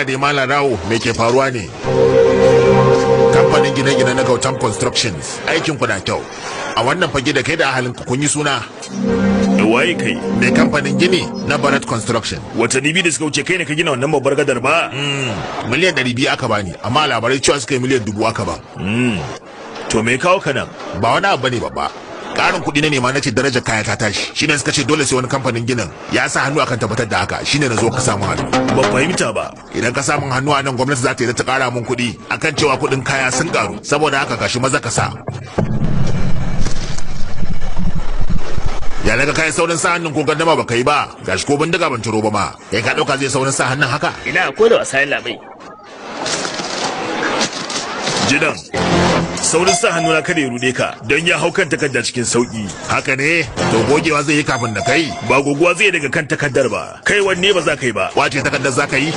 da malam rawo me ke faruwa ne? Kamfanin gine-gine na Gautam Constructions aikin ku na kyau. A wannan fage da kai da ahalin kun yi suna. Waye kai? Mai kamfanin gini na Barat Construction. Watanni biyu da suka wuce kai ne ka gina wannan babbar gadar ba? Miliyan 200 aka bani, amma labarai cewa suka yi miliyan 1000 aka ba. To me kawo ka nan? Ba wani abu bane babba. Karin kuɗi na nema na ce darajar kaya ta tashi. Shine suka ce dole sai wani kamfanin ginin ya sa hannu akan tabbatar da haka. Shine na zo ka samu hannu. Ba fahimta ba. Idan ka samu hannu a nan gwamnati za ta yi ta ƙara mun kuɗi akan cewa kuɗin kaya sun ƙaru. Saboda haka gashi maza ka sa. Ya daga kai saurin sa hannun ko gandama baka yi ba. Gashi ko bindiga ban turo ba ma. Kai ka ɗauka zai saurin sa hannun haka? Ina ko da wasayin labai. Jidan. Saurin sa hannuna kada ya rude ka don ya hau kan takarda cikin sauki. Haka ne, to gogewa zai yi kafin da kai. Ba goguwa zai daga kan takardar ba. Kai wanne ba za ka yi ba. Wace takardar za ka yi?